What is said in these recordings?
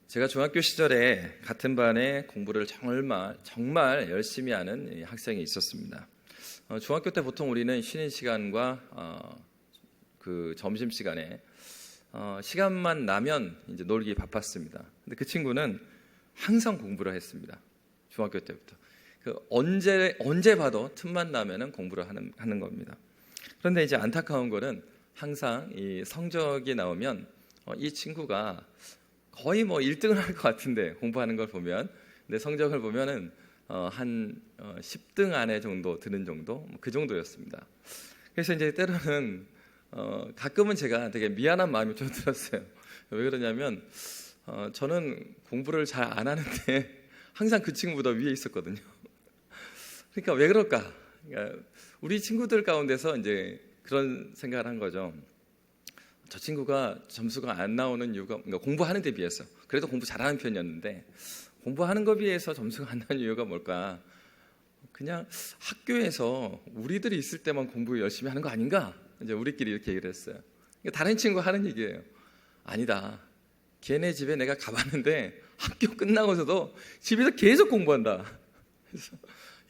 제가 중학교 시절에 같은 반에 공부를 정말 열심히 하는 학생이 있었습니다. 중학교 때 보통 우리는 쉬는 시간과 그 점심 시간에 시간만 나면 이제 놀기 바빴습니다. 근데 그 친구는 항상 공부를 했습니다. 중학교 때부터. 언제 봐도 틈만 나면은 공부를 하는 겁니다. 그런데 이제 안타까운 거는 항상 이 성적이 나오면 이 친구가 거의 1등을 할 것 같은데, 공부하는 걸 보면. 근데 성적을 보면은 한 10등 안에 정도 드는 정도, 그 정도였습니다. 그래서 이제 때로는 가끔은 제가 되게 미안한 마음이 좀 들었어요. 왜 그러냐면 저는 공부를 잘 안 하는데 항상 그 친구보다 위에 있었거든요. 그러니까 왜 그럴까? 그러니까 우리 친구들 가운데서 이제 그런 생각을 한 거죠. 저 친구가 점수가 안 나오는 이유가, 그러니까 공부하는 데 비해서, 그래도 공부 잘하는 편이었는데 공부하는 거 비해서 점수가 안 나오는 이유가 뭘까? 그냥 학교에서 우리들이 있을 때만 공부 열심히 하는 거 아닌가? 이제 우리끼리 이렇게 얘기를 했어요. 그러니까 다른 친구가 하는 얘기예요. 아니다, 걔네 집에 내가 가봤는데 학교 끝나고서도 집에서 계속 공부한다. 그래서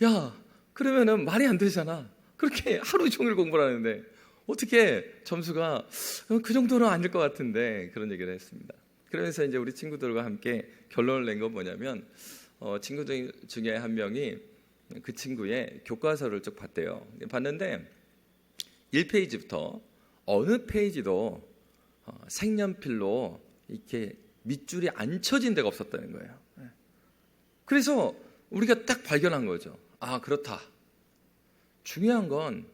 야, 그러면은 말이 안 되잖아. 그렇게 하루 종일 공부를 하는데 어떻게 점수가 그 정도는 아닐 것 같은데, 그런 얘기를 했습니다. 그러면서 이제 우리 친구들과 함께 결론을 낸 건 뭐냐면, 친구들 중에 한 명이 그 친구의 교과서를 쭉 봤대요. 봤는데 1페이지부터 어느 페이지도 색연필로 이렇게 밑줄이 안 쳐진 데가 없었다는 거예요. 그래서 우리가 딱 발견한 거죠. 아, 그렇다. 중요한 건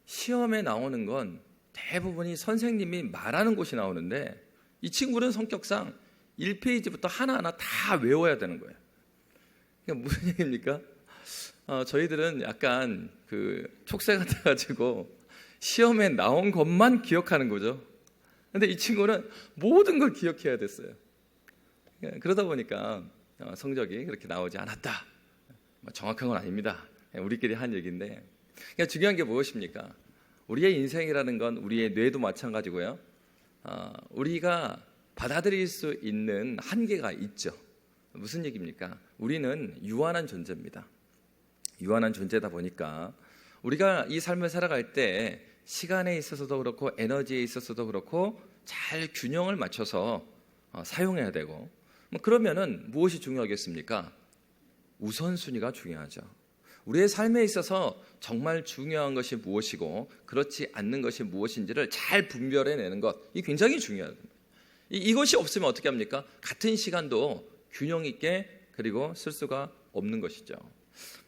시험에 나오는 건 대부분이 선생님이 말하는 곳이 나오는데, 이 친구는 성격상 1페이지부터 하나하나 다 외워야 되는 거예요. 그러니까 무슨 얘기입니까? 저희들은 약간 촉새 같아가지고 시험에 나온 것만 기억하는 거죠. 근데 이 친구는 모든 걸 기억해야 됐어요. 그러다 보니까 성적이 그렇게 나오지 않았다. 정확한 건 아닙니다. 우리끼리 한 얘기인데, 그러니까 중요한 게 무엇입니까? 우리의 인생이라는 건 우리의 뇌도 마찬가지고요. 우리가 받아들일 수 있는 한계가 있죠. 무슨 얘기입니까? 우리는 유한한 존재입니다. 유한한 존재다 보니까 우리가 이 삶을 살아갈 때 시간에 있어서도 그렇고 에너지에 있어서도 그렇고 잘 균형을 맞춰서 사용해야 되고, 그러면은 무엇이 중요하겠습니까? 우선순위가 중요하죠. 우리의 삶에 있어서 정말 중요한 것이 무엇이고 그렇지 않는 것이 무엇인지를 잘 분별해내는 것, 이 굉장히 중요합니다. 이것이 없으면 어떻게 합니까? 같은 시간도 균형 있게 그리고 쓸 수가 없는 것이죠.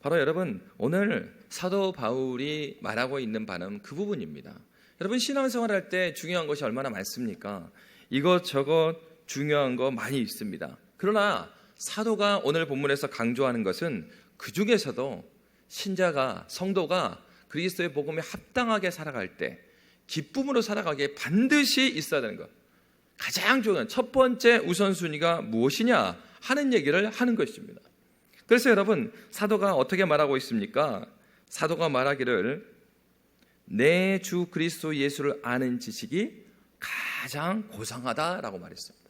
바로 여러분, 오늘 사도 바울이 말하고 있는 바는 그 부분입니다. 여러분, 신앙생활 할 때 중요한 것이 얼마나 많습니까? 이것저것 중요한 거 많이 있습니다. 그러나 사도가 오늘 본문에서 강조하는 것은 그 중에서도 신자가, 성도가 그리스도의 복음에 합당하게 살아갈 때 기쁨으로 살아가기에 반드시 있어야 되는 것, 가장 중요한 첫 번째 우선순위가 무엇이냐 하는 얘기를 하는 것입니다. 그래서 여러분, 사도가 어떻게 말하고 있습니까? 사도가 말하기를 내 주 그리스도 예수를 아는 지식이 가장 고상하다라고 말했습니다.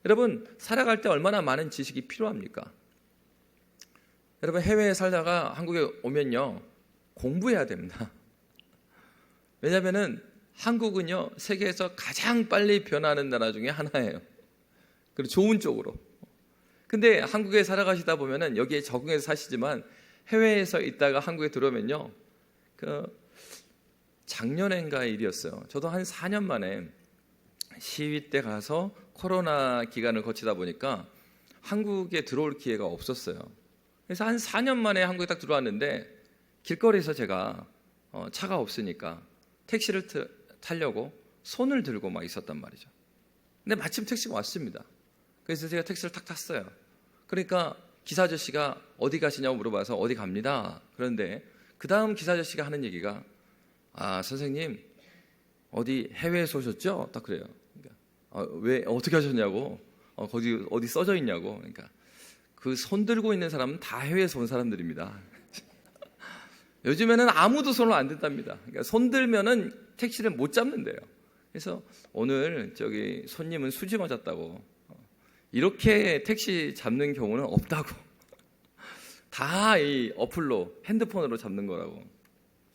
여러분, 살아갈 때 얼마나 많은 지식이 필요합니까? 여러분, 해외에 살다가 한국에 오면요, 공부해야 됩니다. 왜냐하면 한국은요, 세계에서 가장 빨리 변하는 나라 중에 하나예요. 그리고 좋은 쪽으로. 근데 한국에 살아가시다 보면은 여기에 적응해서 사시지만 해외에서 있다가 한국에 들어오면요, 작년인가의 일이었어요. 저도 한 4년 만에 시위 때 가서 코로나 기간을 거치다 보니까 한국에 들어올 기회가 없었어요. 그래서 한 4년 만에 한국에 딱 들어왔는데, 길거리에서 제가 차가 없으니까 택시를 타려고 손을 들고 막 있었단 말이죠. 근데 마침 택시가 왔습니다. 그래서 제가 택시를 탁 탔어요. 그러니까 기사 아저씨가 어디 가시냐고 물어봐서 어디 갑니다. 그런데 그 다음 기사 아저씨가 하는 얘기가, 아, 선생님 어디 해외에서 오셨죠? 딱 그래요. 그러니까, 왜 어떻게 하셨냐고, 거기 어디 써져 있냐고. 그러니까 그 손 들고 있는 사람은 다 해외에서 온 사람들입니다. 요즘에는 아무도 손을 안 든답니다. 그러니까 손 들면은 택시를 못 잡는데요. 그래서 오늘 저기 손님은 수지 맞았다고. 이렇게 택시 잡는 경우는 없다고. 다 이 어플로, 핸드폰으로 잡는 거라고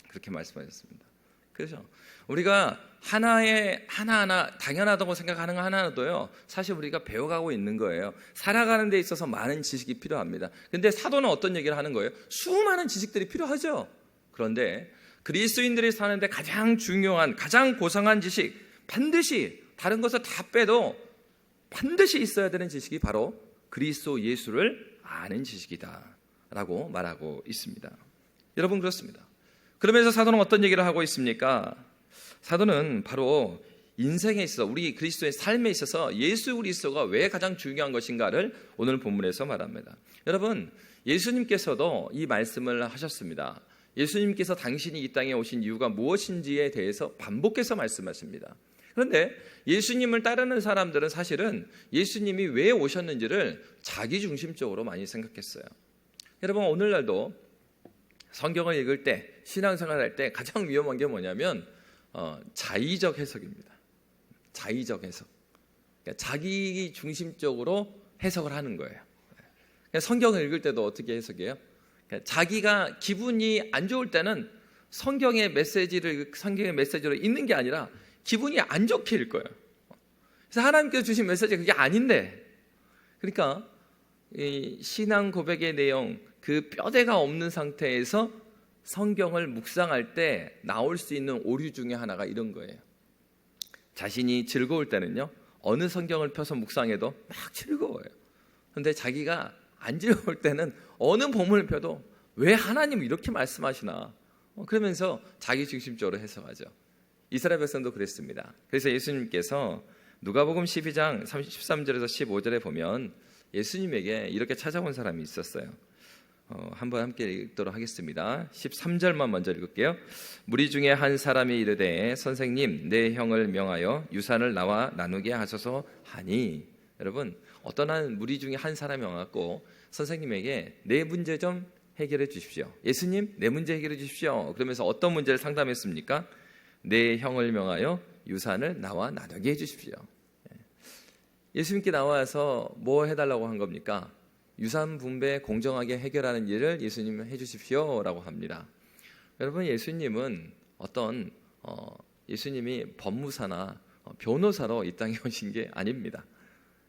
그렇게 말씀하셨습니다. 그래서 우리가 하나하나 당연하다고 생각하는 거 하나하나도요, 사실 우리가 배워가고 있는 거예요. 살아가는 데 있어서 많은 지식이 필요합니다. 근데 사도는 어떤 얘기를 하는 거예요? 수많은 지식들이 필요하죠. 그런데 그리스도인들이 사는데 가장 중요한, 가장 고상한 지식, 반드시 다른 것을 다 빼도 반드시 있어야 되는 지식이 바로 그리스도 예수를 아는 지식이다 라고 말하고 있습니다. 여러분, 그렇습니다. 그러면서 사도는 어떤 얘기를 하고 있습니까? 사도는 바로 인생에 있어서, 우리 그리스도의 삶에 있어서 예수 그리스도가 왜 가장 중요한 것인가를 오늘 본문에서 말합니다. 여러분, 예수님께서도 이 말씀을 하셨습니다. 예수님께서 당신이 이 땅에 오신 이유가 무엇인지에 대해서 반복해서 말씀하십니다. 그런데 예수님을 따르는 사람들은 사실은 예수님이 왜 오셨는지를 자기중심적으로 많이 생각했어요. 여러분, 오늘날도 성경을 읽을 때, 신앙생활할 때 가장 위험한 게 뭐냐면 자의적 해석입니다. 자의적 해석. 그러니까 자기 중심적으로 해석을 하는 거예요. 그러니까 성경을 읽을 때도 어떻게 해석해요? 그러니까 자기가 기분이 안 좋을 때는 성경의 메시지로 읽는 게 아니라 기분이 안 좋게 읽을 거예요. 그래서 하나님께서 주신 메시지가 그게 아닌데, 그러니까 이 신앙 고백의 내용, 그 뼈대가 없는 상태에서 성경을 묵상할 때 나올 수 있는 오류 중에 하나가 이런 거예요. 자신이 즐거울 때는요, 어느 성경을 펴서 묵상해도 막 즐거워요. 그런데 자기가 안 즐거울 때는 어느 본문을 펴도 왜 하나님 이렇게 말씀하시나, 그러면서 자기 중심적으로 해석하죠. 이스라엘 백성도 그랬습니다. 그래서 예수님께서 누가복음 12장 13절에서 15절에 보면 예수님에게 이렇게 찾아온 사람이 있었어요. 한번 함께 읽도록 하겠습니다. 13절만 먼저 읽을게요. 무리 중에 한 사람이 이르되 선생님, 내 형을 명하여 유산을 나와 나누게 하소서 하니. 여러분, 어떤 한 무리 중에 한 사람이 와갖고 선생님에게 내 문제 좀 해결해 주십시오. 예수님, 내 문제 해결해 주십시오. 그러면서 어떤 문제를 상담했습니까? 내 형을 명하여 유산을 나와 나누게 해주십시오. 예수님께 나와서 뭐 해달라고 한 겁니까? 유산 분배 공정하게 해결하는 일을 예수님은 해주십시오 라고 합니다. 여러분, 예수님은 예수님이 법무사나 변호사로 이 땅에 오신 게 아닙니다.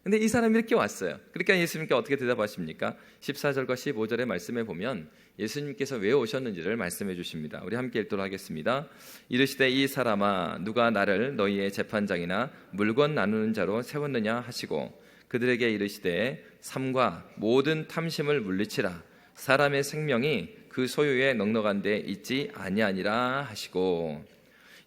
근데 이 사람이 이렇게 왔어요. 그러니까 예수님께 어떻게 대답하십니까? 14절과 15절의 말씀에 보면 예수님께서 왜 오셨는지를 말씀해 주십니다. 우리 함께 읽도록 하겠습니다. 이르시되 이 사람아, 누가 나를 너희의 재판장이나 물건 나누는 자로 세웠느냐 하시고 그들에게 이르시되 삼가 모든 탐심을 물리치라. 사람의 생명이 그 소유에 넉넉한 데 있지 아니하니라 하시고.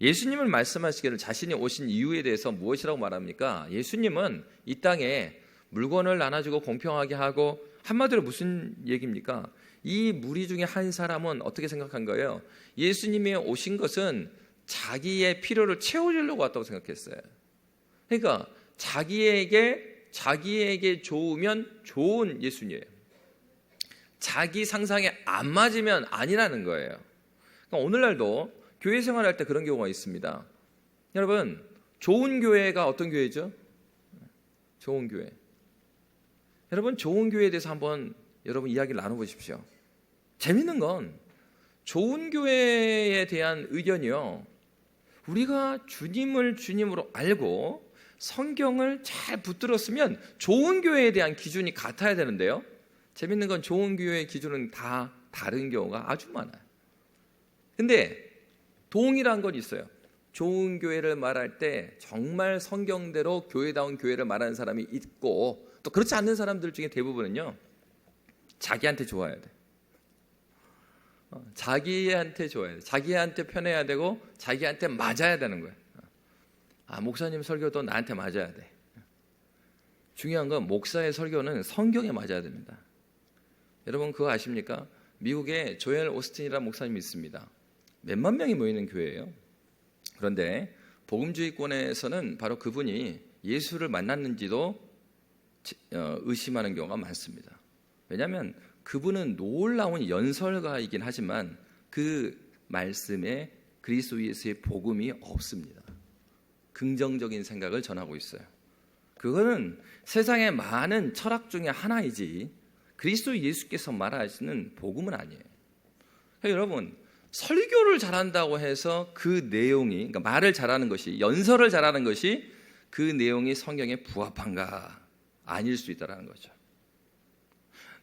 예수님은 말씀하시기를 자신이 오신 이유에 대해서 무엇이라고 말합니까? 예수님은 이 땅에 물건을 나눠주고 공평하게 하고, 한마디로 무슨 얘기입니까? 이 무리 중에 한 사람은 어떻게 생각한 거예요? 예수님이 오신 것은 자기의 필요를 채워주려고 왔다고 생각했어요. 그러니까 자기에게 좋으면 좋은 예수님이에요. 자기 상상에 안 맞으면 아니라는 거예요. 그러니까 오늘날도 교회 생활할 때 그런 경우가 있습니다. 여러분, 좋은 교회가 어떤 교회죠? 좋은 교회. 여러분, 좋은 교회에 대해서 한번 여러분 이야기를 나눠보십시오. 재밌는 건 좋은 교회에 대한 의견이요, 우리가 주님을 주님으로 알고 성경을 잘 붙들었으면 좋은 교회에 대한 기준이 같아야 되는데요, 재밌는 건 좋은 교회의 기준은 다 다른 경우가 아주 많아요. 근데 동일한 건 있어요. 좋은 교회를 말할 때 정말 성경대로 교회다운 교회를 말하는 사람이 있고, 또 그렇지 않는 사람들 중에 대부분은요, 자기한테 좋아야 돼. 자기한테 좋아야 돼. 자기한테 편해야 되고 자기한테 맞아야 되는 거예요. 목사님 설교도 나한테 맞아야 돼. 중요한 건 목사의 설교는 성경에 맞아야 됩니다. 여러분, 그거 아십니까? 미국에 조엘 오스틴이라는 목사님이 있습니다. 몇만 명이 모이는 교회예요. 그런데 복음주의권에서는 바로 그분이 예수를 만났는지도 의심하는 경우가 많습니다. 왜냐하면 그분은 놀라운 연설가이긴 하지만 그 말씀에 그리스도 예수의 복음이 없습니다. 긍정적인 생각을 전하고 있어요. 그거는 세상의 많은 철학 중에 하나이지 그리스도 예수께서 말하시는 복음은 아니에요. 그러니까 여러분, 설교를 잘한다고 해서 그 내용이, 그러니까 말을 잘하는 것이, 연설을 잘하는 것이 그 내용이 성경에 부합한가? 아닐 수 있다는 거죠.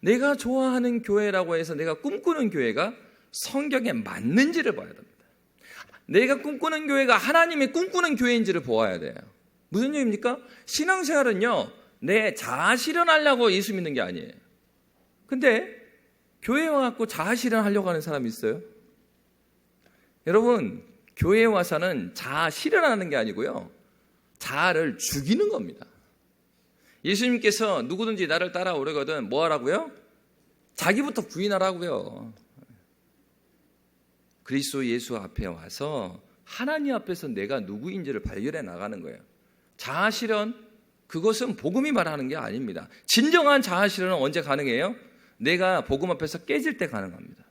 내가 좋아하는 교회라고 해서 내가 꿈꾸는 교회가 성경에 맞는지를 봐야 됩니다. 내가 꿈꾸는 교회가 하나님이 꿈꾸는 교회인지를 보아야 돼요. 무슨 얘기입니까? 신앙생활은요, 내 자아 실현하려고 예수 믿는 게 아니에요. 근데 교회에 와서 자아 실현하려고 하는 사람이 있어요? 여러분, 교회에 와서는 자아 실현하는 게 아니고요, 자아를 죽이는 겁니다. 예수님께서 누구든지 나를 따라오려거든 뭐 하라고요? 자기부터 부인하라고요. 그리스도 예수 앞에 와서 하나님 앞에서 내가 누구인지를 발견해 나가는 거예요. 자아 실현, 그것은 복음이 말하는 게 아닙니다. 진정한 자아 실현은 언제 가능해요? 내가 복음 앞에서 깨질 때 가능합니다.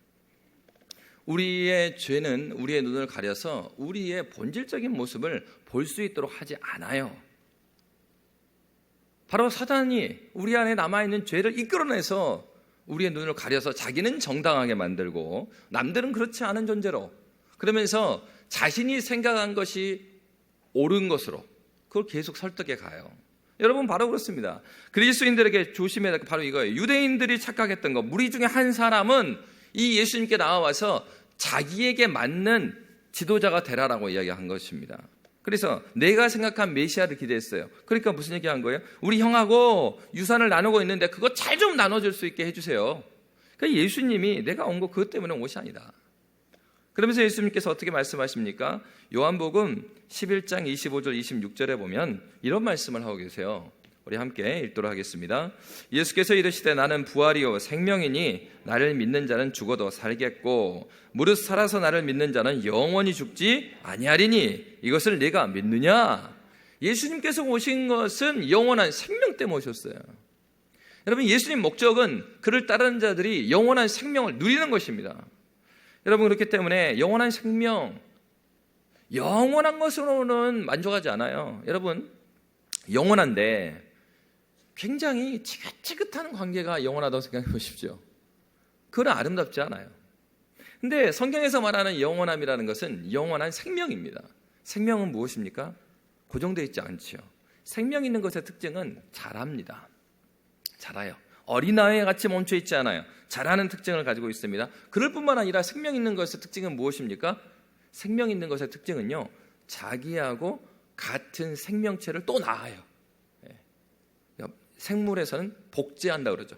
우리의 죄는 우리의 눈을 가려서 우리의 본질적인 모습을 볼 수 있도록 하지 않아요. 바로 사단이 우리 안에 남아있는 죄를 이끌어내서 우리의 눈을 가려서 자기는 정당하게 만들고 남들은 그렇지 않은 존재로, 그러면서 자신이 생각한 것이 옳은 것으로 그걸 계속 설득해 가요. 여러분, 바로 그렇습니다. 그리스도인들에게 조심해야 될 게 바로 이거예요. 유대인들이 착각했던 거, 무리 중에 한 사람은 이 예수님께 나와서 자기에게 맞는 지도자가 되라라고 이야기한 것입니다. 그래서 내가 생각한 메시아를 기대했어요. 그러니까 무슨 얘기한 거예요? 우리 형하고 유산을 나누고 있는데 그거 잘 좀 나눠줄 수 있게 해주세요. 그러니까 예수님이 내가 온 거 그것 때문에 온 것이 아니다. 그러면서 예수님께서 어떻게 말씀하십니까? 요한복음 11장 25절 26절에 보면 이런 말씀을 하고 계세요. 우리 함께 읽도록 하겠습니다. 예수께서 이르시되 나는 부활이요 생명이니 나를 믿는 자는 죽어도 살겠고 무릇 살아서 나를 믿는 자는 영원히 죽지 아니하리니 이것을 네가 믿느냐? 예수님께서 오신 것은 영원한 생명 때문에 오셨어요. 여러분, 예수님 목적은 그를 따르는 자들이 영원한 생명을 누리는 것입니다. 여러분, 그렇기 때문에 영원한 생명, 영원한 것으로는 만족하지 않아요. 여러분, 영원한데 굉장히 지긋지긋한 관계가 영원하다고 생각해 보십시오. 그건 아름답지 않아요. 근데 성경에서 말하는 영원함이라는 것은 영원한 생명입니다. 생명은 무엇입니까? 고정되어 있지 않죠. 생명 있는 것의 특징은 자랍니다. 자라요. 어린아이 같이 멈춰 있지 않아요. 자라는 특징을 가지고 있습니다. 그럴 뿐만 아니라 생명 있는 것의 특징은 무엇입니까? 생명 있는 것의 특징은요, 자기하고 같은 생명체를 또 낳아요. 생물에서는 복제한다 그러죠.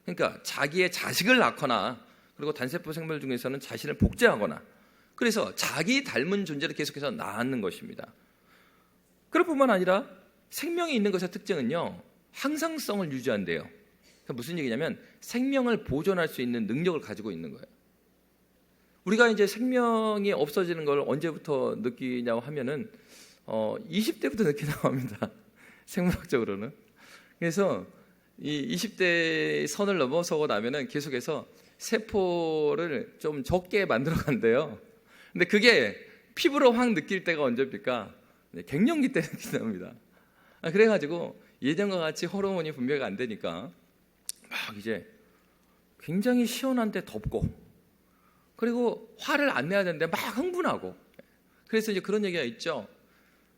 그러니까 자기의 자식을 낳거나, 그리고 단세포 생물 중에서는 자신을 복제하거나, 그래서 자기 닮은 존재를 계속해서 낳는 것입니다. 그럴 뿐만 아니라 생명이 있는 것의 특징은요, 항상성을 유지한대요. 그러니까 무슨 얘기냐면 생명을 보존할 수 있는 능력을 가지고 있는 거예요. 우리가 이제 생명이 없어지는 걸 언제부터 느끼냐고 하면은 20대부터 느끼나고 합니다. 생물학적으로는. 그래서 이 20대 선을 넘어서고 나면은 계속해서 세포를 좀 적게 만들어 간대요. 근데 그게 피부로 확 느낄 때가 언제입니까? 갱년기 때 느낀답니다. 그래가지고 예전과 같이 호르몬이 분비가 안 되니까 막 이제 굉장히 시원한데 덥고, 그리고 화를 안 내야 되는데 막 흥분하고. 그래서 이제 그런 얘기가 있죠.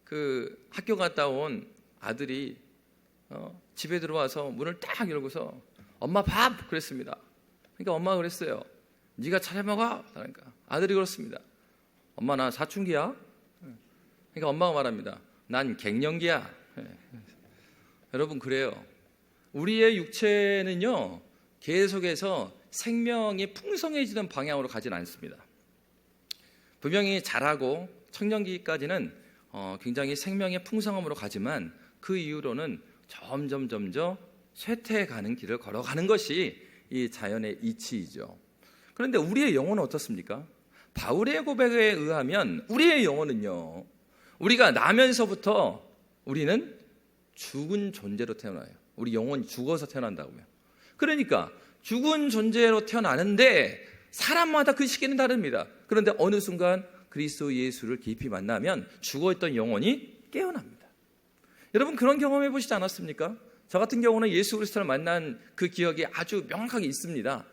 그 학교 갔다 온 아들이 집에 들어와서 문을 딱 열고서 엄마 밥 그랬습니다. 그러니까 엄마가 그랬어요. 네가 차려 먹어. 그러니까 아들이 그렇습니다. 엄마 나 사춘기야. 그러니까 엄마가 말합니다. 난 갱년기야. 여러분, 그래요. 우리의 육체는요, 계속해서 생명이 풍성해지는 방향으로 가진 않습니다. 분명히 자라고 청년기까지는 굉장히 생명의 풍성함으로 가지만 그 이후로는 점점 쇠퇴해가는 길을 걸어가는 것이 이 자연의 이치이죠. 그런데 우리의 영혼은 어떻습니까? 바울의 고백에 의하면 우리의 영혼은요, 우리가 나면서부터 우리는 죽은 존재로 태어나요. 우리 영혼이 죽어서 태어난다고요. 그러니까 죽은 존재로 태어나는데 사람마다 그 시기는 다릅니다. 그런데 어느 순간 그리스도 예수를 깊이 만나면 죽어있던 영혼이 깨어납니다. 여러분 그런 경험해 보시지 않았습니까? 저 같은 경우는 예수 그리스도를 만난 그 기억이 아주 명확하게 있습니다.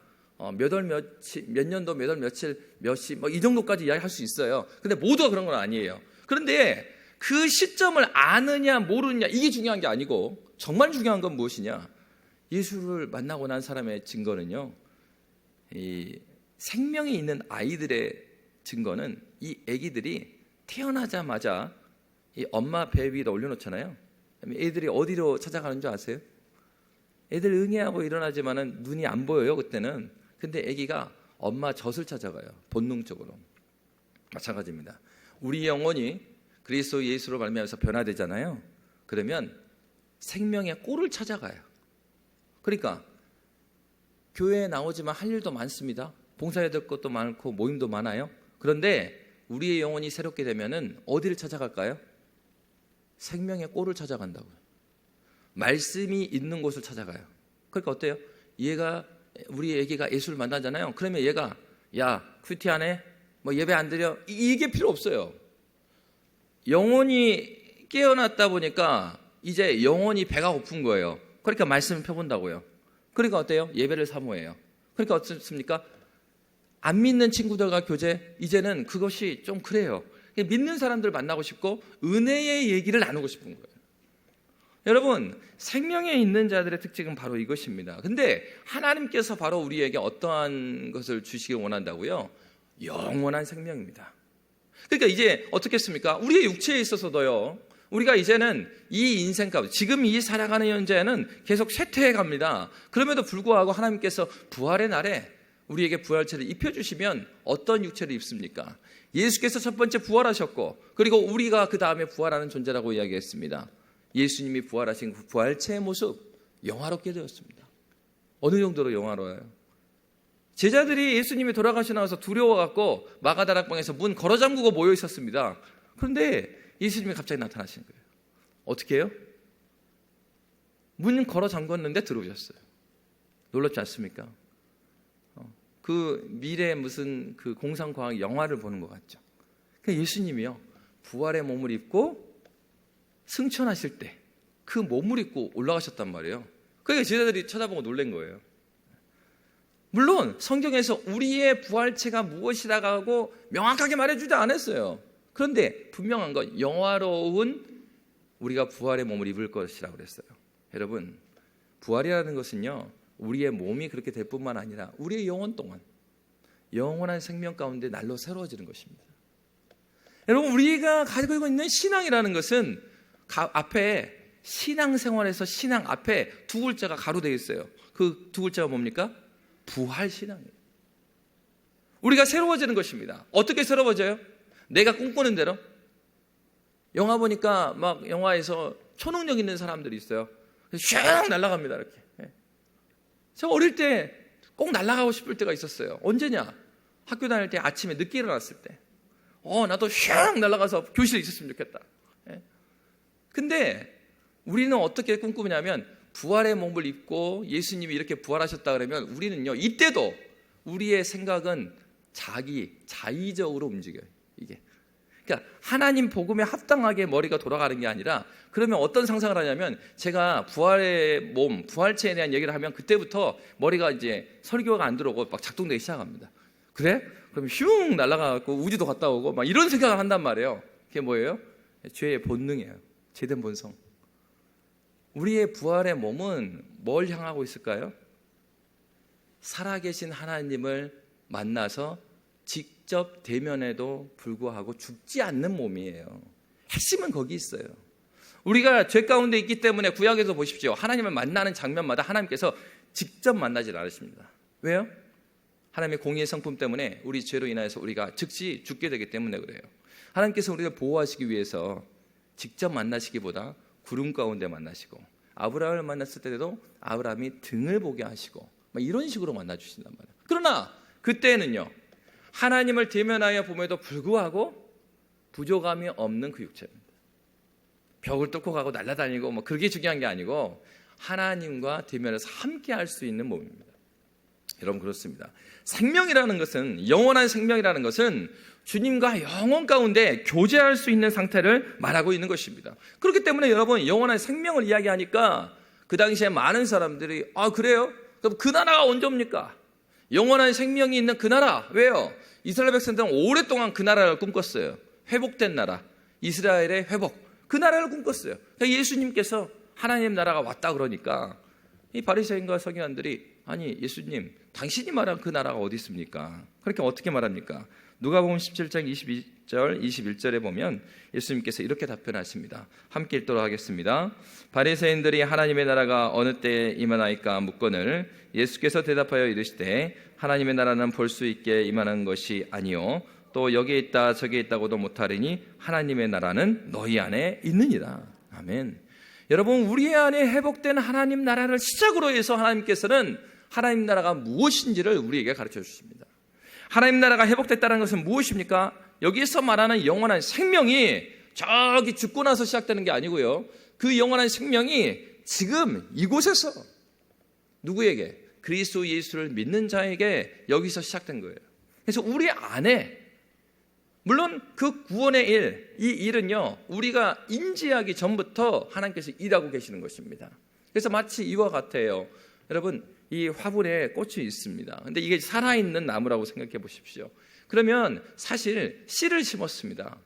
몇 월 며칠, 몇 년도 몇 월 며칠 몇 시 뭐 이 정도까지 이야기할 수 있어요. 근데 모두가 그런 건 아니에요. 그런데 그 시점을 아느냐 모르느냐 이게 중요한 게 아니고 정말 중요한 건 무엇이냐? 예수를 만나고 난 사람의 증거는요, 이 생명이 있는 아이들의 증거는 이 아기들이 태어나자마자 이 엄마 배 위에다 올려놓잖아요. 애들이 어디로 찾아가는 줄 아세요? 애들 응애하고 일어나지만은 눈이 안 보여요, 그때는. 근데 아기가 엄마 젖을 찾아가요, 본능적으로. 마찬가지입니다. 우리 영혼이 그리스도 예수로 말미암아서 변화되잖아요. 그러면 생명의 꼴을 찾아가요. 그러니까 교회에 나오지만 할 일도 많습니다. 봉사해야 될 것도 많고 모임도 많아요. 그런데 우리의 영혼이 새롭게 되면은 어디를 찾아갈까요? 생명의 꼴을 찾아간다고요. 말씀이 있는 곳을 찾아가요. 그러니까 어때요? 우리 애기가 예수를 만나잖아요. 그러면 얘가 야 큐티 안 해? 뭐 예배 안 드려? 이게 필요 없어요. 영혼이 깨어났다 보니까 이제 영혼이 배가 고픈 거예요. 그러니까 말씀을 펴본다고요. 그러니까 어때요? 예배를 사모해요. 그러니까 어떻습니까? 안 믿는 친구들과 교제, 이제는 그것이 좀 그래요. 믿는 사람들 만나고 싶고 은혜의 얘기를 나누고 싶은 거예요. 여러분, 생명에 있는 자들의 특징은 바로 이것입니다. 근데 하나님께서 바로 우리에게 어떠한 것을 주시기 원한다고요? 영원한 생명입니다. 그러니까 이제 어떻겠습니까? 우리의 육체에 있어서도요, 우리가 이제는 이 인생 가운데 지금 이 살아가는 현재는 계속 쇠퇴해 갑니다. 그럼에도 불구하고 하나님께서 부활의 날에 우리에게 부활체를 입혀주시면 어떤 육체를 입습니까? 예수께서 첫 번째 부활하셨고, 그리고 우리가 그 다음에 부활하는 존재라고 이야기했습니다. 예수님이 부활하신 그 부활체의 모습, 영화롭게 되었습니다. 어느 정도로 영화로워요? 제자들이 예수님이 돌아가시고 나서 두려워갖고 마가다락방에서 문 걸어 잠그고 모여 있었습니다. 그런데 예수님이 갑자기 나타나신 거예요. 어떻게 해요? 문 걸어 잠궜는데 들어오셨어요. 놀랍지 않습니까? 그 미래의 무슨 그 공상과학 영화를 보는 것 같죠. 그러니까 예수님이요, 부활의 몸을 입고 승천하실 때 그 몸을 입고 올라가셨단 말이에요. 그러니까 제자들이 쳐다보고 놀란 거예요. 물론 성경에서 우리의 부활체가 무엇이라고 명확하게 말해주지 않았어요. 그런데 분명한 건 영화로운 우리가 부활의 몸을 입을 것이라고 그랬어요. 여러분, 부활이라는 것은요, 우리의 몸이 그렇게 될 뿐만 아니라 우리의 영혼 동안 영원한 생명 가운데 날로 새로워지는 것입니다. 여러분, 우리가 가지고 있는 신앙이라는 것은 앞에 신앙생활에서 신앙 앞에 두 글자가 가로되어 있어요. 그 두 글자가 뭡니까? 부활신앙이에요. 우리가 새로워지는 것입니다. 어떻게 새로워져요? 내가 꿈꾸는 대로. 영화 보니까 막 영화에서 초능력 있는 사람들이 있어요. 슉 날아갑니다, 이렇게. 제가 어릴 때 꼭 날아가고 싶을 때가 있었어요. 언제냐? 학교 다닐 때 아침에 늦게 일어났을 때. 나도 슉 날아가서 교실에 있었으면 좋겠다. 근데 우리는 어떻게 꿈꾸냐면 부활의 몸을 입고 예수님이 이렇게 부활하셨다 그러면 우리는요, 이때도 우리의 생각은 자의적으로 움직여요. 이게. 그러니까 하나님 복음에 합당하게 머리가 돌아가는 게 아니라, 그러면 어떤 상상을 하냐면, 제가 부활의 몸, 부활체에 대한 얘기를 하면 그때부터 머리가 이제 설교가 안 들어오고 막 작동되기 시작합니다. 그래? 그럼 슝 날아가고 우주도 갔다 오고 막 이런 생각을 한단 말이에요. 그게 뭐예요? 죄의 본능이에요. 죄된 본성. 우리의 부활의 몸은 뭘 향하고 있을까요? 살아계신 하나님을 만나서 직접 대면에도 불구하고 죽지 않는 몸이에요. 핵심은 거기 있어요. 우리가 죄 가운데 있기 때문에 구약에서 보십시오. 하나님을 만나는 장면마다 하나님께서 직접 만나질 않으십니다. 왜요? 하나님의 공의의 성품 때문에 우리 죄로 인하여서 우리가 즉시 죽게 되기 때문에 그래요. 하나님께서 우리를 보호하시기 위해서 직접 만나시기보다 구름 가운데 만나시고, 아브라함을 만났을 때도 아브라함이 등을 보게 하시고 이런 식으로 만나주신단 말이에요. 그러나 그때는요, 하나님을 대면하여 봄에도 불구하고 부족함이 없는 그 육체입니다. 벽을 뚫고 가고 날아다니고 그게 중요한 게 아니고 하나님과 대면해서 함께 할 수 있는 몸입니다. 여러분 그렇습니다. 생명이라는 것은, 영원한 생명이라는 것은 주님과 영원 가운데 교제할 수 있는 상태를 말하고 있는 것입니다. 그렇기 때문에 여러분, 영원한 생명을 이야기하니까 그 당시에 많은 사람들이 그래요? 그럼 그 나라가 언제 옵니까? 영원한 생명이 있는 그 나라. 왜요? 이스라엘 백성들은 오랫동안 그 나라를 꿈꿨어요. 회복된 나라, 이스라엘의 회복, 그 나라를 꿈꿨어요. 그러니까 예수님께서 하나님 나라가 왔다 그러니까 이 바리새인과 서기관들이, 아니 예수님, 당신이 말한 그 나라가 어디 있습니까? 그렇게 어떻게 말합니까? 누가복음 17장 22절 21절에 보면 예수님께서 이렇게 답변하십니다. 함께 읽도록 하겠습니다. 바리새인들이 하나님의 나라가 어느 때에 임하나이까 묻거늘 예수께서 대답하여 이르시되 하나님의 나라는 볼 수 있게 임하는 것이 아니요 또 여기에 있다 저기에 있다고도 못하리니 하나님의 나라는 너희 안에 있느니라. 아멘. 여러분, 우리 안에 회복된 하나님 나라를 시작으로 해서 하나님께서는 하나님 나라가 무엇인지를 우리에게 가르쳐 주십니다. 하나님 나라가 회복됐다는 것은 무엇입니까? 여기서 말하는 영원한 생명이 저기 죽고 나서 시작되는 게 아니고요. 그 영원한 생명이 지금 이곳에서 누구에게? 그리스도 예수를 믿는 자에게 여기서 시작된 거예요. 그래서 우리 안에, 물론 그 구원의 일, 이 일은요, 우리가 인지하기 전부터 하나님께서 일하고 계시는 것입니다. 그래서 마치 이와 같아요. 여러분, 이 화분에 꽃이 있습니다. 근데 이게 살아있는 나무라고 생각해 보십시오. 그러면 사실 씨를 심었습니다.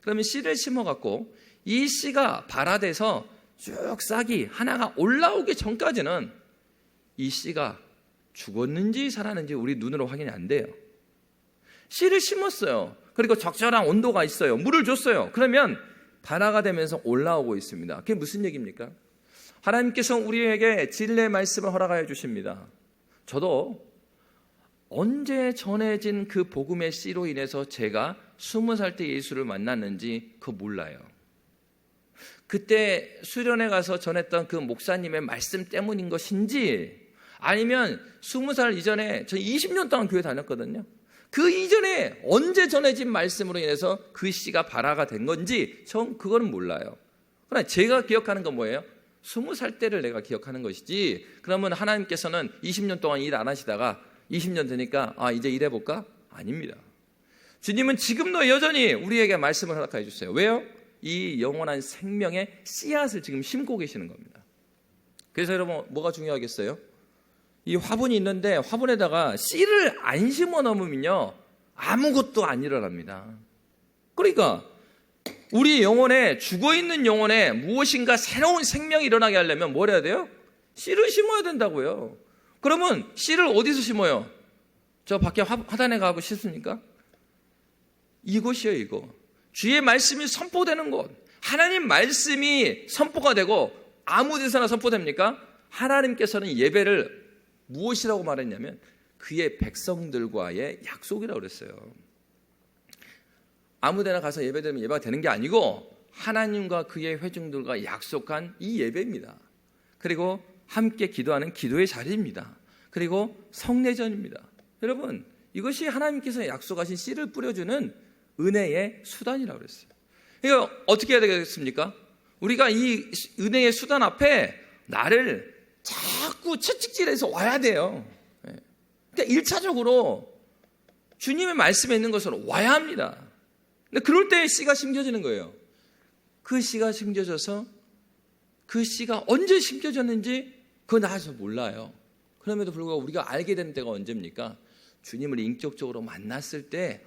그러면 씨를 심어갖고 이 씨가 발화돼서 쭉 싹이 하나가 올라오기 전까지는 이 씨가 죽었는지 살았는지 우리 눈으로 확인이 안 돼요. 씨를 심었어요. 그리고 적절한 온도가 있어요. 물을 줬어요. 그러면 발화가 되면서 올라오고 있습니다. 그게 무슨 얘기입니까? 하나님께서 우리에게 진리의 말씀을 허락하여 주십니다. 저도 언제 전해진 그 복음의 씨로 인해서 제가 20살 때 예수를 만났는지 그거 몰라요. 그때 수련회 가서 전했던 그 목사님의 말씀 때문인 것인지, 아니면 20살 이전에 저 20년 동안 교회 다녔거든요. 그 이전에 언제 전해진 말씀으로 인해서 그 씨가 발화가 된 건지 전 그거는 몰라요. 그러나 제가 기억하는 건 뭐예요? 20살 때를 내가 기억하는 것이지, 그러면 하나님께서는 20년 동안 일 안 하시다가 20년 되니까 이제 일해볼까? 아닙니다. 주님은 지금도 여전히 우리에게 말씀을 허락해 주세요. 왜요? 이 영원한 생명의 씨앗을 지금 심고 계시는 겁니다. 그래서 여러분, 뭐가 중요하겠어요? 이 화분이 있는데 화분에다가 씨를 안 심어 놓으면요, 아무것도 안 일어납니다. 그러니까 우리 영혼에, 죽어있는 영혼에 무엇인가 새로운 생명이 일어나게 하려면 뭘 해야 돼요? 씨를 심어야 된다고요. 그러면 씨를 어디서 심어요? 저 밖에 화단에 가고 싶습니까? 이곳이요, 이거. 주의 말씀이 선포되는 곳. 하나님 말씀이 선포가 되고 아무 데서나 선포됩니까? 하나님께서는 예배를 무엇이라고 말했냐면 그의 백성들과의 약속이라고 그랬어요. 아무데나 가서 예배드리면 예배가 되는 게 아니고 하나님과 그의 회중들과 약속한 이 예배입니다. 그리고 함께 기도하는 기도의 자리입니다. 그리고 성례전입니다. 여러분, 이것이 하나님께서 약속하신 씨를 뿌려주는 은혜의 수단이라고 그랬어요. 이거 어떻게 해야 되겠습니까? 우리가 이 은혜의 수단 앞에 나를 자꾸 채찍질해서 와야 돼요. 그러니까 1차적으로 주님의 말씀에 있는 것으로 와야 합니다. 근데 그럴 때 씨가 심겨지는 거예요. 그 씨가 심겨져서 그 씨가 언제 심겨졌는지 그건 나서 몰라요. 그럼에도 불구하고 우리가 알게 되는 때가 언제입니까? 주님을 인격적으로 만났을 때,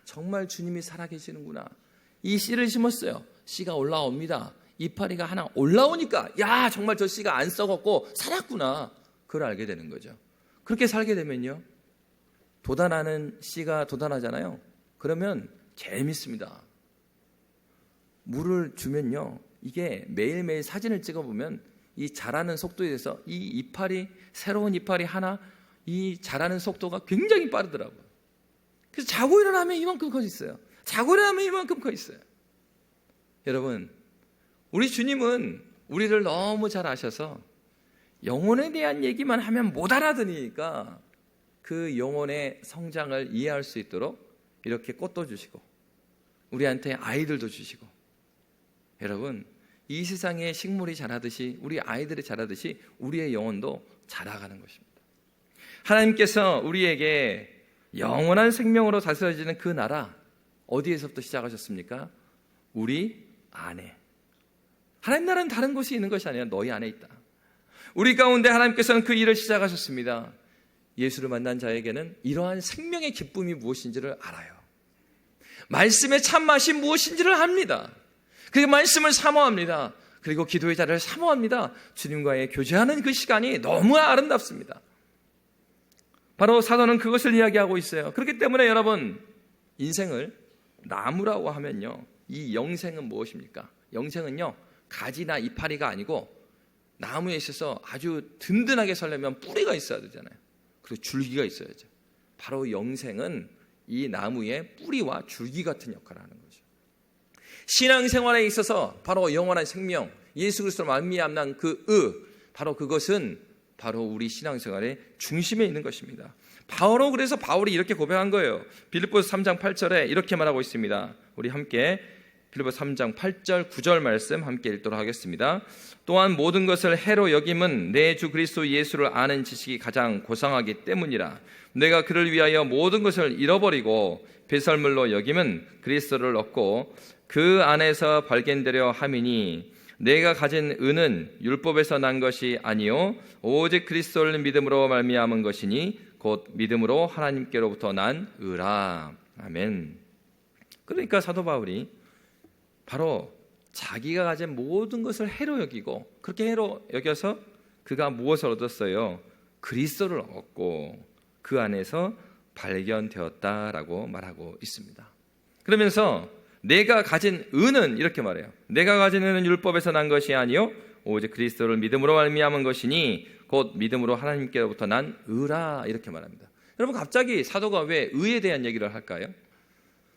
정말 주님이 살아계시는구나. 이 씨를 심었어요. 씨가 올라옵니다. 이파리가 하나 올라오니까 정말 저 씨가 안 썩었고 살았구나. 그걸 알게 되는 거죠. 그렇게 살게 되면요, 돋아나는 씨가 돋아나잖아요. 그러면 재밌습니다. 물을 주면요, 이게 매일매일 사진을 찍어보면 이 자라는 속도에 대해서 이 이파리, 새로운 이파리 하나, 이 자라는 속도가 굉장히 빠르더라고요. 그래서 자고 일어나면 이만큼 커 있어요. 자고 일어나면 이만큼 커 있어요. 여러분, 우리 주님은 우리를 너무 잘 아셔서 영혼에 대한 얘기만 하면 못 알아듣으니까 그 영혼의 성장을 이해할 수 있도록 이렇게 꽃도 주시고 우리한테 아이들도 주시고, 여러분, 이 세상에 식물이 자라듯이, 우리 아이들이 자라듯이 우리의 영혼도 자라가는 것입니다. 하나님께서 우리에게 영원한 생명으로 다스려지는 그 나라, 어디에서부터 시작하셨습니까? 우리 안에. 하나님 나라는 다른 곳에 있는 것이 아니라 너희 안에 있다. 우리 가운데 하나님께서는 그 일을 시작하셨습니다. 예수를 만난 자에게는 이러한 생명의 기쁨이 무엇인지를 알아요. 말씀의 참맛이 무엇인지를 압니다. 그리고 말씀을 사모합니다. 그리고 기도의 자리를 사모합니다. 주님과의 교제하는 그 시간이 너무 아름답습니다. 바로 사도는 그것을 이야기하고 있어요. 그렇기 때문에 여러분, 인생을 나무라고 하면요, 이 영생은 무엇입니까? 영생은요, 가지나 이파리가 아니고 나무에 있어서 아주 든든하게 서려면 뿌리가 있어야 되잖아요. 그리고 줄기가 있어야죠. 바로 영생은 이 나무의 뿌리와 줄기 같은 역할을 하는 거죠. 신앙생활에 있어서 바로 영원한 생명, 예수 그리스도로 말미암는 바로 그것은 바로 우리 신앙생활의 중심에 있는 것입니다. 그래서 바울이 이렇게 고백한 거예요. 빌립보서 3장 8절에 이렇게 말하고 있습니다. 우리 함께 빌립보서 3장 8절 9절 말씀 함께 읽도록 하겠습니다. 또한 모든 것을 해로 여김은 내 주 그리스도 예수를 아는 지식이 가장 고상하기 때문이라. 내가 그를 위하여 모든 것을 잃어버리고 배설물로 여김은 그리스도를 얻고 그 안에서 발견되려 함이니 내가 가진 은은 율법에서 난 것이 아니요 오직 그리스도를 믿음으로 말미암은 것이니 곧 믿음으로 하나님께로부터 난 의라. 아멘. 그러니까 사도 바울이 바로 자기가 가진 모든 것을 해로 여기고, 그렇게 해로 여겨서 그가 무엇을 얻었어요? 그리스도를 얻고 그 안에서 발견되었다라고 말하고 있습니다. 그러면서 내가 가진 은은 이렇게 말해요. 내가 가진 은은 율법에서 난 것이 아니요 오직 그리스도를 믿음으로 말미암은 것이니 곧 믿음으로 하나님께로부터 난 의라. 이렇게 말합니다. 여러분, 갑자기 사도가 왜 의에 대한 얘기를 할까요?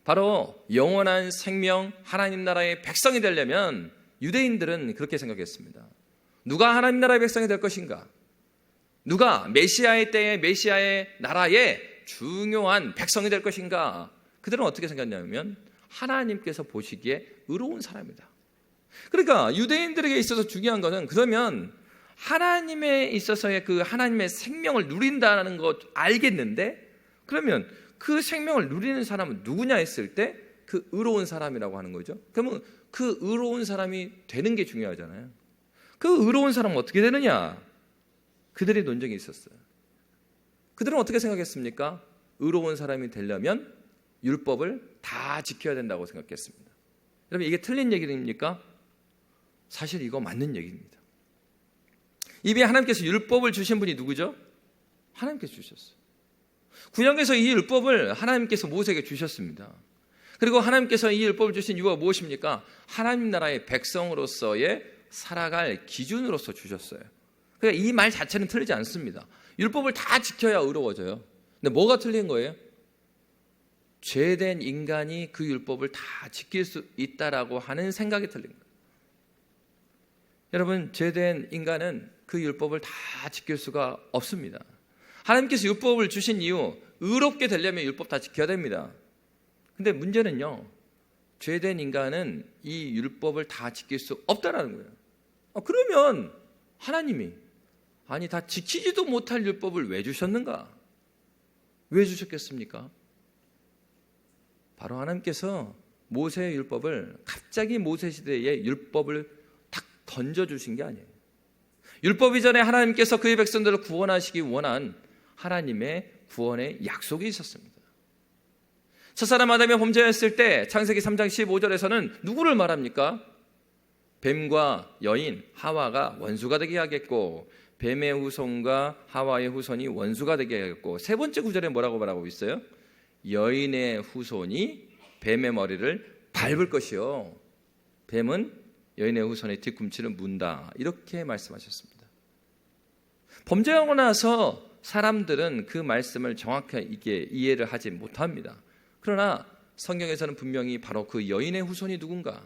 바로 영원한 생명, 하나님 나라의 백성이 되려면 유대인들은 그렇게 생각했습니다. 누가 하나님 나라의 백성이 될 것인가? 누가 메시아의 때에 메시아의 나라의 중요한 백성이 될 것인가? 그들은 어떻게 생각했냐면 하나님께서 보시기에 의로운 사람이다. 그러니까 유대인들에게 있어서 중요한 것은, 그러면 하나님에 있어서의 그 하나님의 생명을 누린다는 것 알겠는데, 그러면 그 생명을 누리는 사람은 누구냐 했을 때 그 의로운 사람이라고 하는 거죠. 그러면 그 의로운 사람이 되는 게 중요하잖아요. 그 의로운 사람은 어떻게 되느냐? 그들의 논쟁이 있었어요. 그들은 어떻게 생각했습니까? 의로운 사람이 되려면 율법을 다 지켜야 된다고 생각했습니다. 여러분, 이게 틀린 얘기입니까? 사실 이거 맞는 얘기입니다. 이미 하나님께서 율법을 주신 분이 누구죠? 하나님께서 주셨어요. 구약에서 이 율법을 하나님께서 모세에게 주셨습니다. 그리고 하나님께서 이 율법을 주신 이유가 무엇입니까? 하나님 나라의 백성으로서의 살아갈 기준으로서 주셨어요. 그러니까 이 말 자체는 틀리지 않습니다. 율법을 다 지켜야 의로워져요. 근데 뭐가 틀린 거예요? 죄된 인간이 그 율법을 다 지킬 수 있다라고 하는 생각이 틀린 거예요. 여러분, 죄된 인간은 그 율법을 다 지킬 수가 없습니다. 하나님께서 율법을 주신 이유, 의롭게 되려면 율법 다 지켜야 됩니다. 근데 문제는요, 죄된 인간은 이 율법을 다 지킬 수 없다라는 거예요. 그러면 하나님이 다 지키지도 못할 율법을 왜 주셨는가? 왜 주셨겠습니까? 바로 하나님께서 모세의 율법을, 갑자기 모세 시대에 율법을 탁 던져주신 게 아니에요. 율법 이전에 하나님께서 그의 백성들을 구원하시기 원한 하나님의 구원의 약속이 있었습니다. 첫사람 아담이 범죄했을 때 창세기 3장 15절에서는 누구를 말합니까? 뱀과 여인 하와가 원수가 되게 하겠고, 뱀의 후손과 하와의 후손이 원수가 되게 하겠고, 세 번째 구절에 뭐라고 말하고 있어요? 여인의 후손이 뱀의 머리를 밟을 것이요, 뱀은 여인의 후손의 뒤꿈치를 문다. 이렇게 말씀하셨습니다. 범죄하고 나서 사람들은 그 말씀을 정확하게 이해를 하지 못합니다. 그러나 성경에서는 분명히 바로 그 여인의 후손이 누군가,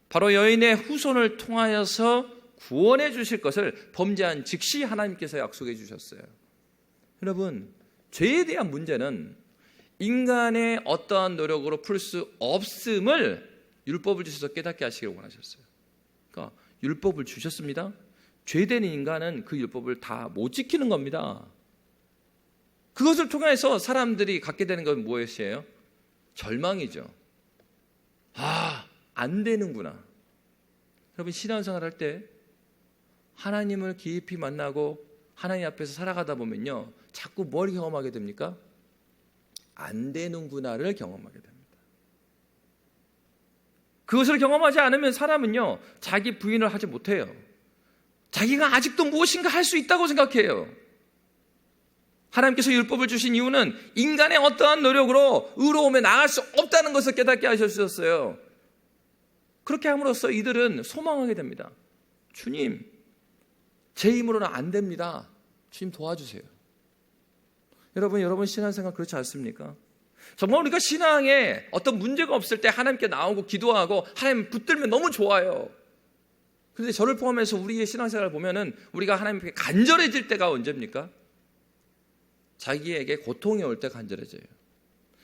바로 여인의 후손을 통하여서 구원해 주실 것을 범죄한 즉시 하나님께서 약속해 주셨어요. 여러분, 죄에 대한 문제는 인간의 어떠한 노력으로 풀 수 없음을 율법을 주셔서 깨닫게 하시기를 원하셨어요. 그러니까 율법을 주셨습니다. 죄된 인간은 그 율법을 다 못 지키는 겁니다. 그것을 통해서 사람들이 갖게 되는 건 무엇이에요? 절망이죠. 안 되는구나. 여러분, 신앙생활 할 때 하나님을 깊이 만나고 하나님 앞에서 살아가다 보면요, 자꾸 뭘 경험하게 됩니까? 안 되는구나를 경험하게 됩니다. 그것을 경험하지 않으면 사람은요, 자기 부인을 하지 못해요. 자기가 아직도 무엇인가 할 수 있다고 생각해요. 하나님께서 율법을 주신 이유는 인간의 어떠한 노력으로 의로움에 나갈 수 없다는 것을 깨닫게 하셨어요. 그렇게 함으로써 이들은 소망하게 됩니다. 주님, 제 힘으로는 안 됩니다. 주님 도와주세요. 여러분 신앙생활 그렇지 않습니까? 정말 우리가 신앙에 어떤 문제가 없을 때 하나님께 나오고 기도하고 하나님 붙들면 너무 좋아요. 그런데 저를 포함해서 우리의 신앙생활을 보면은 우리가 하나님께 간절해질 때가 언제입니까? 자기에게 고통이 올 때 간절해져요.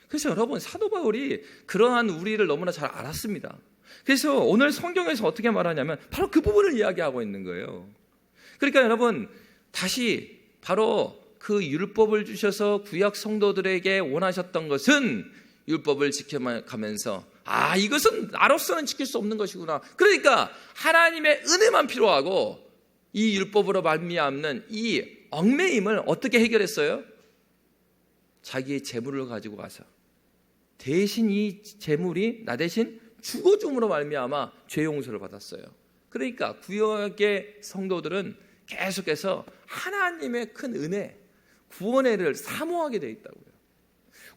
그래서 여러분, 사도 바울이 그러한 우리를 너무나 잘 알았습니다. 그래서 오늘 성경에서 어떻게 말하냐면 바로 그 부분을 이야기하고 있는 거예요. 그러니까 여러분, 다시 바로 그 율법을 주셔서 구약 성도들에게 원하셨던 것은 율법을 지켜가면서 이것은 나로서는 지킬 수 없는 것이구나. 그러니까 하나님의 은혜만 필요하고 이 율법으로 말미암는 이 얽매임을 어떻게 해결했어요? 자기의 재물을 가지고 가서 대신 이 재물이 나 대신 죽어줌으로 말미암아 죄 용서를 받았어요. 그러니까 구약의 성도들은 계속해서 하나님의 큰 은혜, 구원의 은혜를 사모하게 되어 있다고요.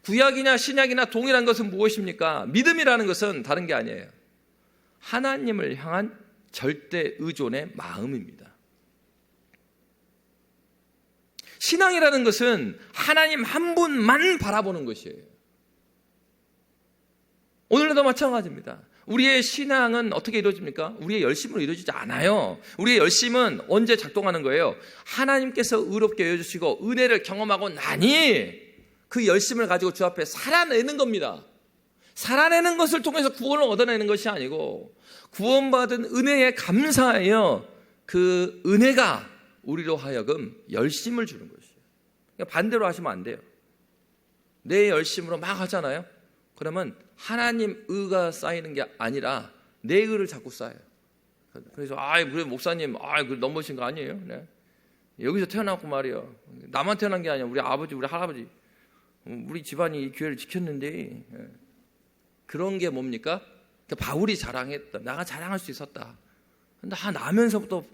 구약이냐 신약이나 동일한 것은 무엇입니까? 믿음이라는 것은 다른 게 아니에요. 하나님을 향한 절대 의존의 마음입니다. 신앙이라는 것은 하나님 한 분만 바라보는 것이에요. 오늘도 마찬가지입니다. 우리의 신앙은 어떻게 이루어집니까? 우리의 열심으로 이루어지지 않아요. 우리의 열심은 언제 작동하는 거예요? 하나님께서 의롭게 여겨주시고 은혜를 경험하고 나니 그 열심을 가지고 주 앞에 살아내는 겁니다. 살아내는 것을 통해서 구원을 얻어내는 것이 아니고 구원받은 은혜에 감사하여 그 은혜가 우리로 하여금 열심을 주는 것이에요. 그러니까 반대로 하시면 안 돼요. 내 열심으로 막 하잖아요. 그러면 하나님 의가 쌓이는 게 아니라 내 의를 자꾸 쌓여요. 그래서 우리 목사님 너무하신 거 아니에요? 네. 여기서 태어났고 말이에요. 나만 태어난 게 아니야. 우리 아버지, 우리 할아버지, 우리 집안이 이 교회를 지켰는데 그런 게 뭡니까? 바울이 자랑했다. 내가 자랑할 수 있었다. 근데 나면서부터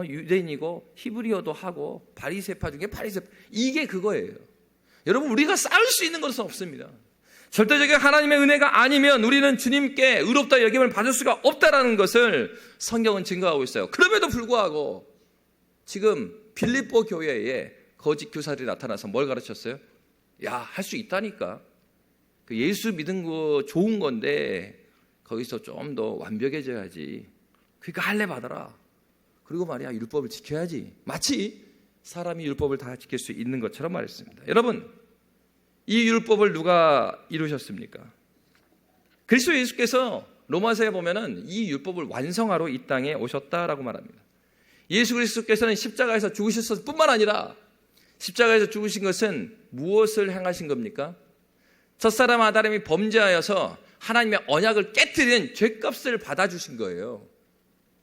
유대인이고 히브리어도 하고 바리새파 중에 바리새파, 이게 그거예요. 여러분, 우리가 쌓을 수 있는 것은 없습니다. 절대적인 하나님의 은혜가 아니면 우리는 주님께 의롭다 여김을 받을 수가 없다라는 것을 성경은 증거하고 있어요. 그럼에도 불구하고 지금 빌립보 교회에 거짓 교사들이 나타나서 뭘 가르쳤어요? 할 수 있다니까. 그 예수 믿은 거 좋은 건데 거기서 좀 더 완벽해져야지. 그러니까 할례 받아라. 그리고 말이야, 율법을 지켜야지. 마치 사람이 율법을 다 지킬 수 있는 것처럼 말했습니다. 여러분, 이 율법을 누가 이루셨습니까? 그리스도 예수께서 로마서에 보면은 이 율법을 완성하러 이 땅에 오셨다라고 말합니다. 예수 그리스도께서는 십자가에서 죽으셨을 뿐만 아니라 십자가에서 죽으신 것은 무엇을 행하신 겁니까? 첫사람 아담이 범죄하여서 하나님의 언약을 깨뜨린 죄값을 받아주신 거예요.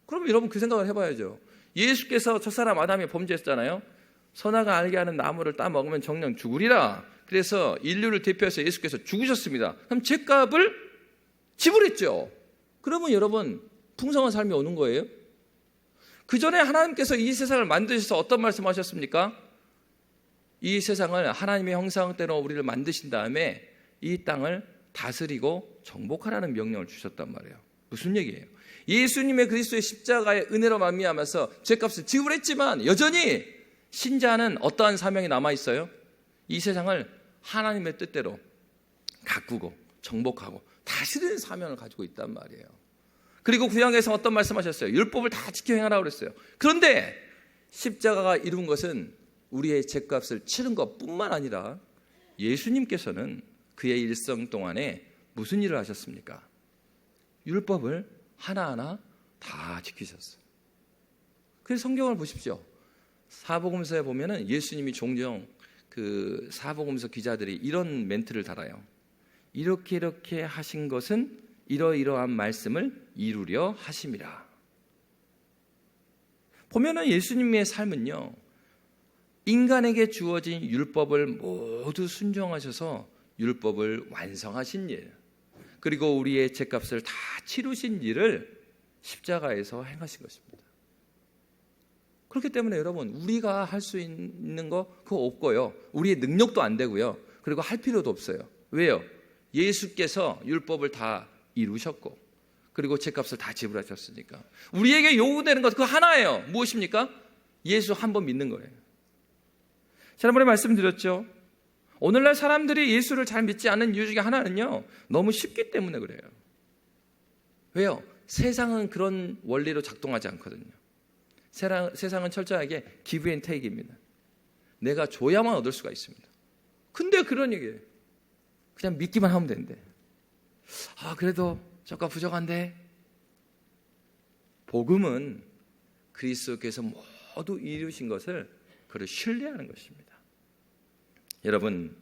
그럼 여러분 그 생각을 해봐야죠. 예수께서 첫사람 아담이 범죄했잖아요. 선악을 알게 하는 나무를 따 먹으면 정녕 죽으리라. 그래서 인류를 대표해서 예수께서 죽으셨습니다. 그럼 죄값을 지불했죠. 그러면 여러분 풍성한 삶이 오는 거예요. 그 전에 하나님께서 이 세상을 만드셔서 어떤 말씀하셨습니까? 이 세상을 하나님의 형상대로 우리를 만드신 다음에 이 땅을 다스리고 정복하라는 명령을 주셨단 말이에요. 무슨 얘기예요? 예수님의 그리스도의 십자가의 은혜로 말미암아서 죄값을 지불했지만 여전히 신자는 어떠한 사명이 남아있어요? 이 세상을 하나님의 뜻대로 가꾸고 정복하고 다스리는 사명을 가지고 있단 말이에요. 그리고 구약에서 어떤 말씀하셨어요? 율법을 다 지켜 행하라고 그랬어요. 그런데 십자가가 이룬 것은 우리의 죄값을 치른 것뿐만 아니라 예수님께서는 그의 일생 동안에 무슨 일을 하셨습니까? 율법을 하나하나 다 지키셨어요. 그래서 성경을 보십시오. 사복음서에 보면은 예수님이 종종 그 사복음서 기자들이 이런 멘트를 달아요. 이렇게 하신 것은 이러이러한 말씀을 이루려 하심이라. 보면은 예수님의 삶은요, 인간에게 주어진 율법을 모두 순종하셔서 율법을 완성하신 일, 그리고 우리의 죄값을 다 치루신 일을 십자가에서 행하신 것입니다. 그렇기 때문에 여러분, 우리가 할 수 있는 거 그거 없고요, 우리의 능력도 안 되고요, 그리고 할 필요도 없어요. 왜요? 예수께서 율법을 다 이루셨고, 그리고 죄값을 다 지불하셨으니까. 우리에게 요구되는 것 그거 하나예요. 무엇입니까? 예수 한 번 믿는 거예요. 지난번에 말씀드렸죠. 오늘날 사람들이 예수를 잘 믿지 않는 이유 중에 하나는요, 너무 쉽기 때문에 그래요. 왜요? 세상은 그런 원리로 작동하지 않거든요. 세상은 철저하게 give and take입니다. 내가 줘야만 얻을 수가 있습니다. 근데 그런 얘기예요. 그냥 믿기만 하면 되는데, 그래도 저가 부족한데. 복음은 그리스도께서 모두 이루신 것을 그를 신뢰하는 것입니다. 여러분,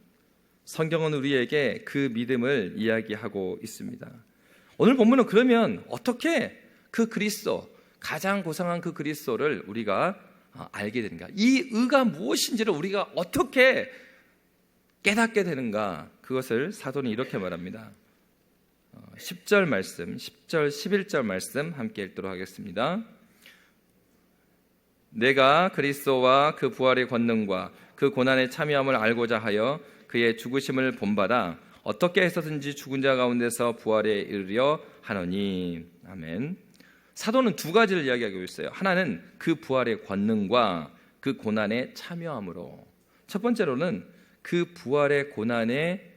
성경은 우리에게 그 믿음을 이야기하고 있습니다. 오늘 본문은 그러면 어떻게 그 그리스도, 가장 고상한 그 그리스도를 우리가 알게 되는가, 이 의가 무엇인지를 우리가 어떻게 깨닫게 되는가, 그것을 사도는 이렇게 말합니다. 10절 말씀, 10절, 11절 말씀 함께 읽도록 하겠습니다. 내가 그리스도와 그 부활의 권능과 그 고난의 참여함을 알고자 하여 그의 죽으심을 본받아 어떻게 해서든지 죽은 자 가운데서 부활에 이르려 하노니. 아멘. 사도는 두 가지를 이야기하고 있어요. 하나는 그 부활의 권능과 그 고난에 참여함으로. 첫 번째로는 그 부활의 고난에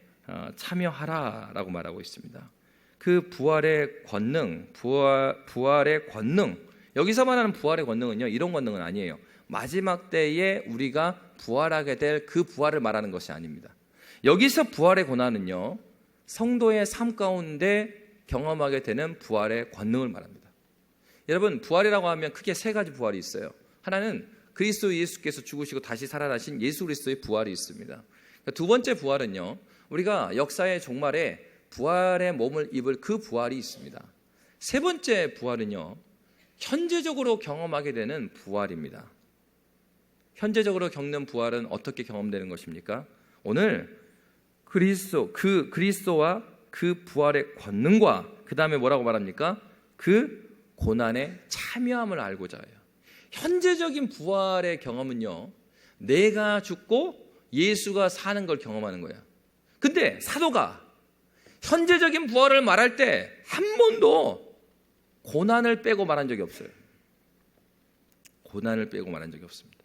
참여하라라고 말하고 있습니다. 그 부활의 권능, 부활의 권능. 여기서 말하는 부활의 권능은요, 이런 권능은 아니에요. 마지막 때에 우리가 부활하게 될 그 부활을 말하는 것이 아닙니다. 여기서 부활의 고난은요, 성도의 삶 가운데 경험하게 되는 부활의 권능을 말합니다. 여러분, 부활이라고 하면 크게 세 가지 부활이 있어요. 하나는 그리스도 예수께서 죽으시고 다시 살아나신 예수 그리스도의 부활이 있습니다. 두 번째 부활은요, 우리가 역사의 종말에 부활의 몸을 입을 그 부활이 있습니다. 세 번째 부활은요, 현재적으로 경험하게 되는 부활입니다. 현재적으로 겪는 부활은 어떻게 경험되는 것입니까? 오늘 그리스도와 그 부활의 권능과 그 다음에 뭐라고 말합니까? 그 고난에 참여함을 알고자 해요. 현재적인 부활의 경험은요, 내가 죽고 예수가 사는 걸 경험하는 거예요. 근데 사도가 현재적인 부활을 말할 때 한 번도 고난을 빼고 말한 적이 없어요. 고난을 빼고 말한 적이 없습니다.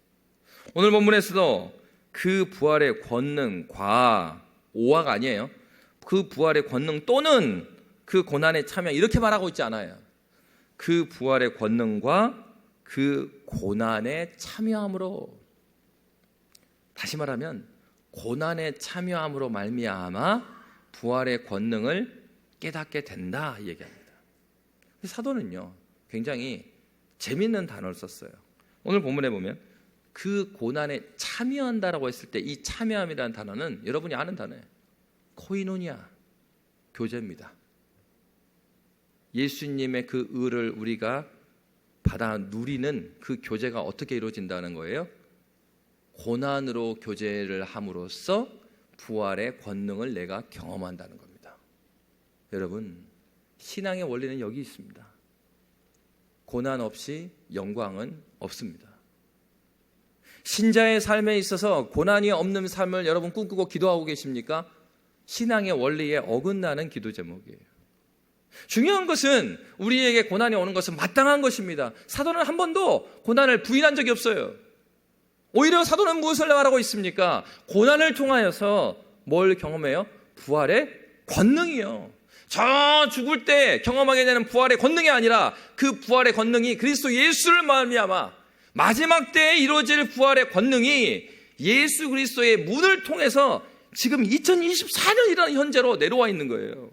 오늘 본문에서도 그 부활의 권능, 오화가 아니에요. 그 부활의 권능 또는 그 고난에 참여, 이렇게 말하고 있지 않아요. 그 부활의 권능과 그 고난에 참여함으로, 다시 말하면 고난에 참여함으로 말미암아 부활의 권능을 깨닫게 된다, 이 얘기합니다. 사도는요, 굉장히 재밌는 단어를 썼어요. 오늘 본문에 보면 그 고난에 참여한다라고 했을 때 이 참여함이라는 단어는 여러분이 아는 단어예요. 코이노니아, 교제입니다. 예수님의 그 의를 우리가 받아 누리는 그 교제가 어떻게 이루어진다는 거예요? 고난으로 교제를 함으로써 부활의 권능을 내가 경험한다는 겁니다. 여러분, 신앙의 원리는 여기 있습니다. 고난 없이 영광은 없습니다. 신자의 삶에 있어서 고난이 없는 삶을 여러분 꿈꾸고 기도하고 계십니까? 신앙의 원리에 어긋나는 기도 제목이에요. 중요한 것은 우리에게 고난이 오는 것은 마땅한 것입니다. 사도는 한 번도 고난을 부인한 적이 없어요. 오히려 사도는 무엇을 말하고 있습니까? 고난을 통하여서 뭘 경험해요? 부활의 권능이요. 저 죽을 때 경험하게 되는 부활의 권능이 아니라 그 부활의 권능이 그리스도 예수를 말미암아 마지막 때에 이루어질 부활의 권능이 예수 그리스도의 문을 통해서 지금 2024년이라는 현재로 내려와 있는 거예요.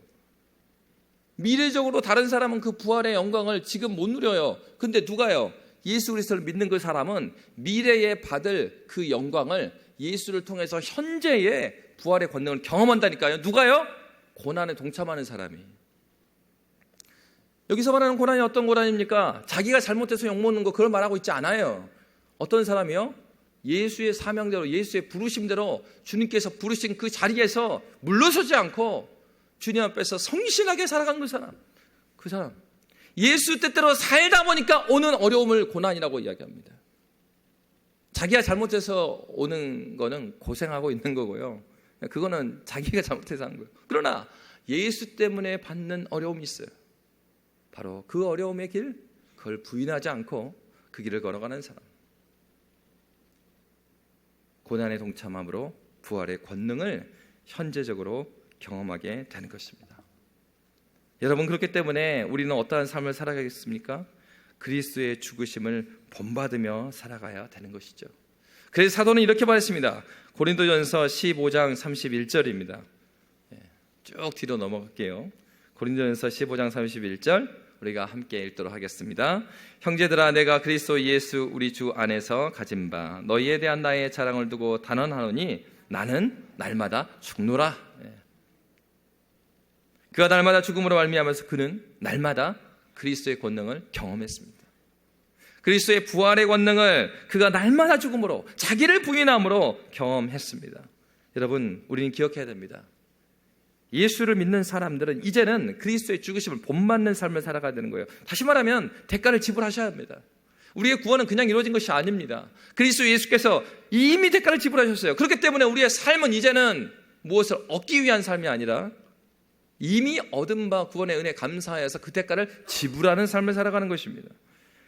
미래적으로 다른 사람은 그 부활의 영광을 지금 못 누려요. 근데 누가요? 예수 그리스도를 믿는 그 사람은 미래에 받을 그 영광을 예수를 통해서 현재의 부활의 권능을 경험한다니까요. 누가요? 고난에 동참하는 사람이. 여기서 말하는 고난이 어떤 고난입니까? 자기가 잘못해서 욕먹는 거 그걸 말하고 있지 않아요. 어떤 사람이요? 예수의 사명대로, 예수의 부르심대로 주님께서 부르신 그 자리에서 물러서지 않고 주님 앞에서 성실하게 살아간 그 사람. 그 사람. 예수 뜻대로 살다 보니까 오는 어려움을 고난이라고 이야기합니다. 자기가 잘못해서 오는 거는 고생하고 있는 거고요. 그거는 자기가 잘못해서 한 거예요. 그러나 예수 때문에 받는 어려움이 있어요. 바로 그 어려움의 길, 그걸 부인하지 않고 그 길을 걸어가는 사람. 고난에 동참함으로 부활의 권능을 현재적으로 경험하게 되는 것입니다. 여러분, 그렇기 때문에 우리는 어떠한 삶을 살아가겠습니까? 그리스도의 죽으심을 본받으며 살아가야 되는 것이죠. 그래서 사도는 이렇게 말했습니다. 고린도전서 15장 31절입니다. 쭉 뒤로 넘어갈게요. 고린도전서 15장 31절 우리가 함께 읽도록 하겠습니다. 형제들아, 내가 그리스도 예수 우리 주 안에서 가진 바 너희에 대한 나의 자랑을 두고 단언하노니 나는 날마다 죽노라. 그가 날마다 죽음으로 말미암아서 그는 날마다 그리스도의 권능을 경험했습니다. 그리스도의 부활의 권능을 그가 날마다 죽음으로, 자기를 부인함으로 경험했습니다. 여러분, 우리는 기억해야 됩니다. 예수를 믿는 사람들은 이제는 그리스도의 죽으심을 본받는 삶을 살아가야 되는 거예요. 다시 말하면 대가를 지불하셔야 합니다. 우리의 구원은 그냥 이루어진 것이 아닙니다. 그리스도 예수께서 이미 대가를 지불하셨어요. 그렇기 때문에 우리의 삶은 이제는 무엇을 얻기 위한 삶이 아니라 이미 얻은 바 구원의 은혜 감사하여서 그 대가를 지불하는 삶을 살아가는 것입니다.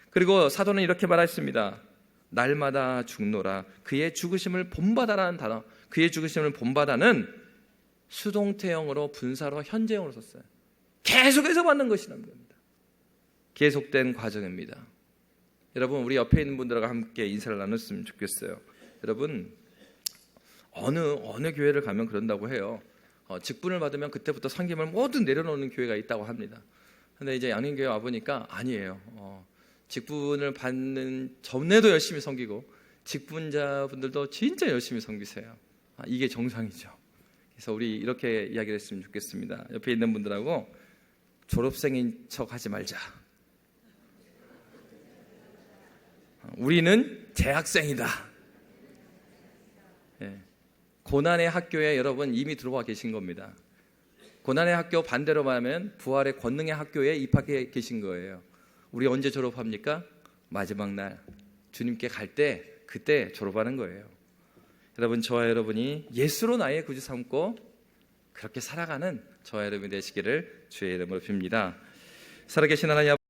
그리고 사도는 이렇게 말했습니다. 날마다 죽노라. 그의 죽으심을 본받아라는 단어, 그의 죽으심을 본받아는 수동태형으로 분사로 현재형으로 썼어요. 계속해서 받는 것이라는 겁니다. 계속된 과정입니다. 여러분, 우리 옆에 있는 분들과 함께 인사를 나눴으면 좋겠어요. 여러분, 어느 교회를 가면 그런다고 해요. 직분을 받으면 그때부터 섬김을 모두 내려놓는 교회가 있다고 합니다. 근데 이제 양림교회 와보니까 아니에요. 직분을 받는 전에도 열심히 섬기고 직분자분들도 진짜 열심히 섬기세요. 이게 정상이죠. 그래서 우리 이렇게 이야기를 했으면 좋겠습니다. 옆에 있는 분들하고 졸업생인 척 하지 말자. 우리는 재학생이다. 고난의 학교에 여러분 이미 들어와 계신 겁니다. 고난의 학교 반대로 말하면 부활의 권능의 학교에 입학해 계신 거예요. 우리 언제 졸업합니까? 마지막 날 주님께 갈 때 그때 졸업하는 거예요. 여러분, 저와 여러분이 예수로 나의 구주 삼고 그렇게 살아가는 저와 여러분이 되시기를 주의 이름으로 빕니다. 살아계신 하나님